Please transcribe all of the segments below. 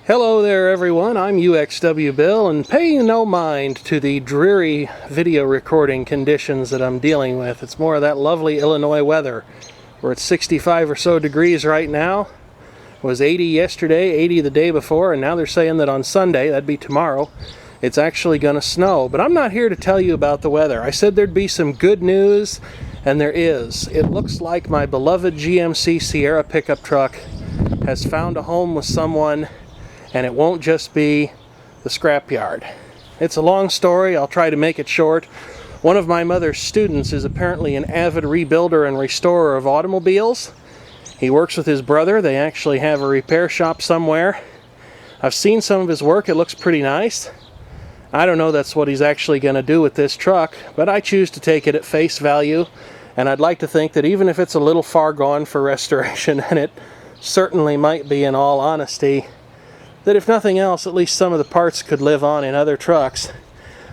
Hello there everyone, I'm uxwbill, and pay no mind to the dreary video recording conditions that I'm dealing with. It's more of that lovely Illinois weather. We're at 65 or so degrees right now. It was 80 yesterday, 80 the day before, and now they're saying that on Sunday, that'd be tomorrow, it's actually going to snow. But I'm not here to tell you about the weather. I said there'd be some good news, and there is. It looks like my beloved GMC Sierra pickup truck has found a home with someone, and it won't just be the scrapyard. It's a long story. I'll try to make it short. One of my mother's students is apparently an avid rebuilder and restorer of automobiles. He works with his brother. They actually have a repair shop somewhere. I've seen some of his work. It looks pretty nice. I don't know that's what he's actually going to do with this truck, but I choose to take it at face value, and I'd like to think that even if it's a little far gone for restoration, and it certainly might be in all honesty, that if nothing else, at least some of the parts could live on in other trucks.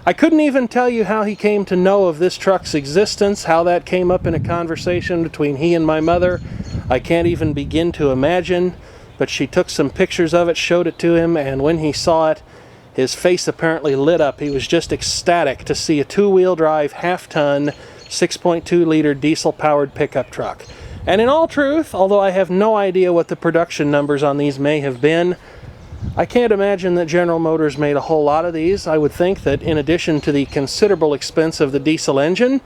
I couldn't even tell you how he came to know of this truck's existence, how that came up in a conversation between he and my mother. I can't even begin to imagine, but she took some pictures of it, showed it to him, and when he saw it, his face apparently lit up. He was just ecstatic to see a two-wheel drive, half-ton, 6.2-liter diesel-powered pickup truck. And in all truth, although I have no idea what the production numbers on these may have been, I can't imagine that General Motors made a whole lot of these. I would think that in addition to the considerable expense of the diesel engine,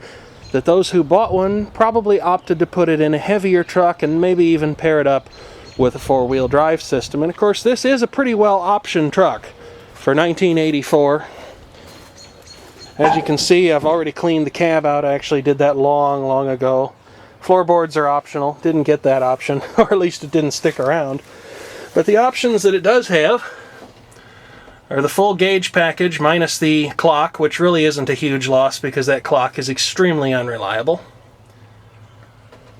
that those who bought one probably opted to put it in a heavier truck and maybe even pair it up with a four-wheel drive system. And of course, this is a pretty well optioned truck for 1984. As you can see, I've already cleaned the cab out. I actually did that long ago. Floorboards are optional. Didn't get that option, or at least it didn't stick around. But the options that it does have are the full gauge package minus the clock, which really isn't a huge loss because that clock is extremely unreliable.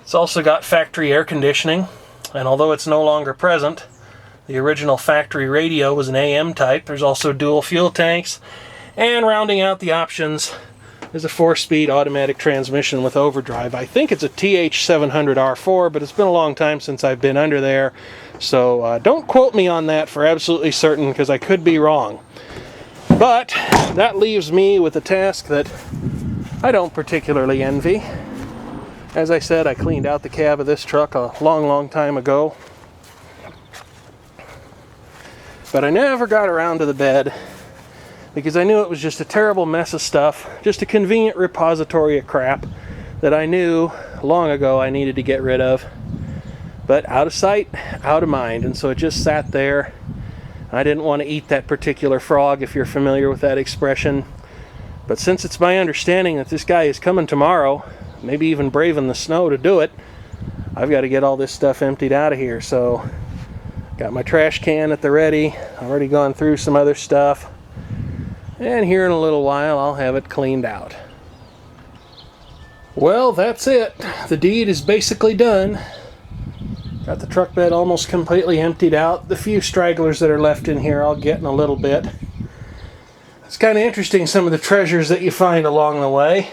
It's also got factory air conditioning, and although it's no longer present, the original factory radio was an AM type. There's also dual fuel tanks, and rounding out the options is a 4-speed automatic transmission with overdrive. I think it's a TH700R4, but it's been a long time since I've been under there, so don't quote me on that for absolutely certain, because I could be wrong. But that leaves me with a task that I don't particularly envy. As I said, I cleaned out the cab of this truck a long time ago, but I never got around to the bed, because I knew it was just a terrible mess of stuff, just a convenient repository of crap that I knew long ago I needed to get rid of. But out of sight, out of mind, and so it just sat there. I didn't want to eat that particular frog, if you're familiar with that expression. But since it's my understanding that this guy is coming tomorrow, maybe even braving the snow to do it, I've got to get all this stuff emptied out of here. So, got my trash can at the ready, already gone through some other stuff. And here in a little while, I'll have it cleaned out. Well, that's it. The deed is basically done. Got the truck bed almost completely emptied out. The few stragglers that are left in here I'll get in a little bit. It's kind of interesting, some of the treasures that you find along the way.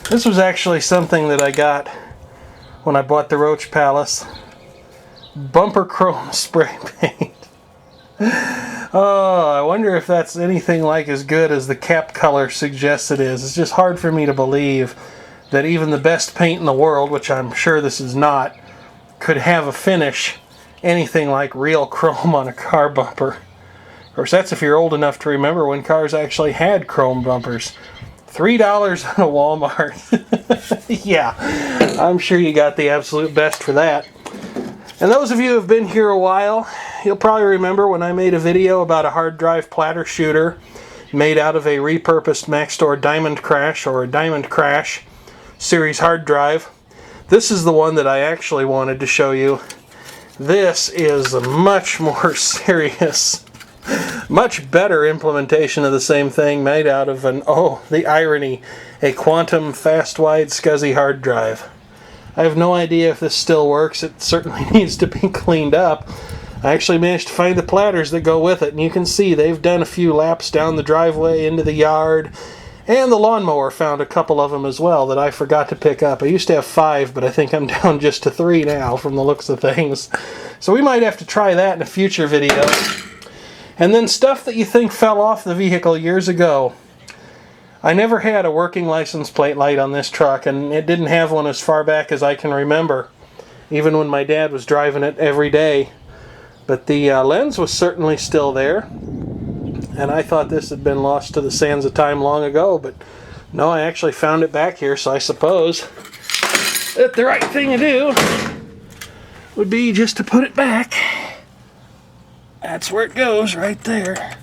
This was actually something that I got when I bought the Roach Palace. Bumper chrome spray paint. Oh, I wonder if that's anything like as good as the cap color suggests it is. It's just hard for me to believe that even the best paint in the world, which I'm sure this is not, could have a finish anything like real chrome on a car bumper. Of course, that's if you're old enough to remember when cars actually had chrome bumpers. $3 on a Walmart. Yeah, I'm sure you got the absolute best for that. And those of you who have been here a while, you'll probably remember when I made a video about a hard drive platter shooter made out of a repurposed Maxtor Diamond Crash or a Diamond Crash series hard drive. This is the one that I actually wanted to show you. This is a much more serious, much better implementation of the same thing, made out of an, oh, the irony, a quantum fast-wide SCSI hard drive. I have no idea if this still works. It certainly needs to be cleaned up. I actually managed to find the platters that go with it, and you can see they've done a few laps down the driveway into the yard, And the lawnmower found a couple of them as well that I forgot to pick up. I used to have 5, but I think I'm down just to 3 now from the looks of things. So we might have to try that in a future video. And then stuff that you think fell off the vehicle years ago. I never had a working license plate light on this truck, and it didn't have one as far back as I can remember, even when my dad was driving it every day. But the lens was certainly still there. And I thought this had been lost to the sands of time long ago, but no, I actually found it back here, so I suppose that the right thing to do would be just to put it back. That's where it goes, right there.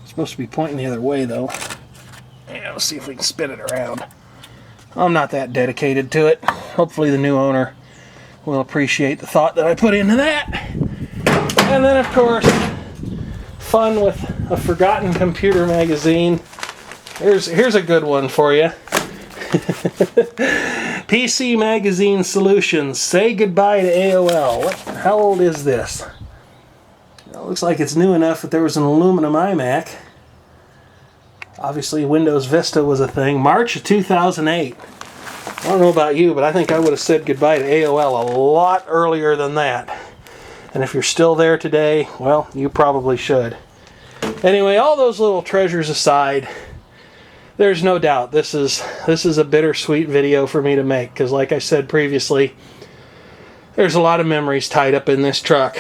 It's supposed to be pointing the other way, though. Yeah, let's see if we can spin it around. I'm not that dedicated to it. Hopefully the new owner will appreciate the thought that I put into that. And then, of course, fun with a forgotten computer magazine. Here's a good one for you. PC Magazine Solutions. Say goodbye to AOL. How old is this? It looks like it's new enough that there was an aluminum iMac. Obviously Windows Vista was a thing. March of 2008. I don't know about you, but I think I would have said goodbye to AOL a lot earlier than that. And if you're still there today, well, you probably should. Anyway, all those little treasures aside, there's no doubt this is a bittersweet video for me to make, because like I said previously, there's a lot of memories tied up in this truck.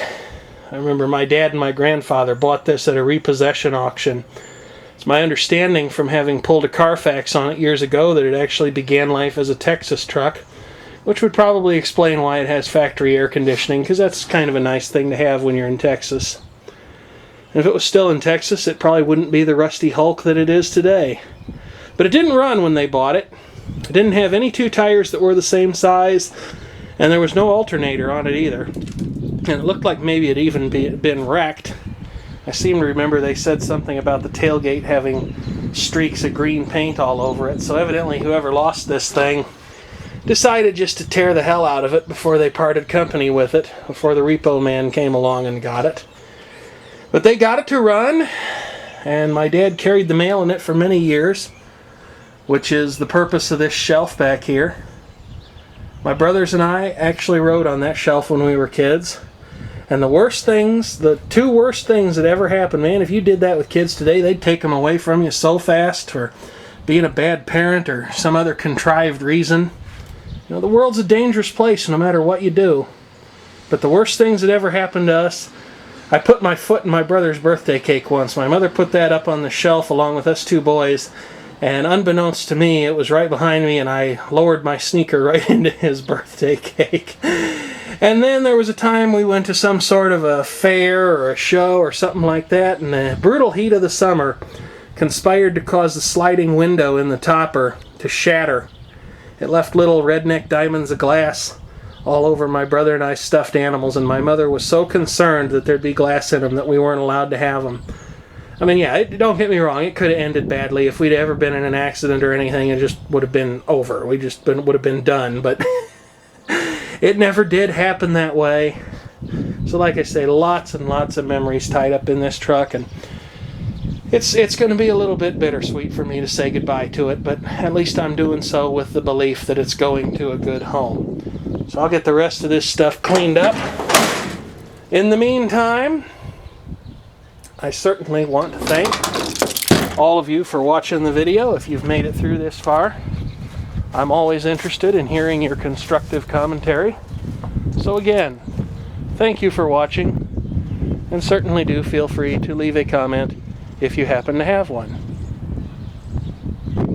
I remember my dad and my grandfather bought this at a repossession auction. It's my understanding from having pulled a Carfax on it years ago that it actually began life as a Texas truck, which would probably explain why it has factory air conditioning, because that's kind of a nice thing to have when you're in Texas. And if it was still in Texas, it probably wouldn't be the rusty hulk that it is today. But it didn't run when they bought it. It didn't have any 2 tires that were the same size, and there was no alternator on it either. And it looked like maybe it even been wrecked. I seem to remember they said something about the tailgate having streaks of green paint all over it, so evidently whoever lost this thing decided just to tear the hell out of it before they parted company with it, before the repo man came along and got it. But they got it to run, and my dad carried the mail in it for many years, which is the purpose of this shelf back here. My brothers and I actually rode on that shelf when we were kids. And the 2 worst things that ever happened, man, if you did that with kids today, they'd take them away from you so fast for being a bad parent or some other contrived reason. You know, the world's a dangerous place no matter what you do. But the worst things that ever happened to us, I put my foot in my brother's birthday cake once. My mother put that up on the shelf along with us 2 boys. And unbeknownst to me, it was right behind me, and I lowered my sneaker right into his birthday cake. And then there was a time we went to some sort of a fair or a show or something like that, and the brutal heat of the summer conspired to cause the sliding window in the topper to shatter. It left little redneck diamonds of glass all over my brother and I's stuffed animals, and my mother was so concerned that there'd be glass in them that we weren't allowed to have them. I mean, yeah, don't get me wrong, it could have ended badly. If we'd ever been in an accident or anything, it just would have been over. Would have been done, but it never did happen that way. So like I say, lots and lots of memories tied up in this truck, and it's going to be a little bit bittersweet for me to say goodbye to it, but at least I'm doing so with the belief that it's going to a good home. So I'll get the rest of this stuff cleaned up. In the meantime, I certainly want to thank all of you for watching the video if you've made it through this far. I'm always interested in hearing your constructive commentary. So again, thank you for watching, and certainly do feel free to leave a comment if you happen to have one.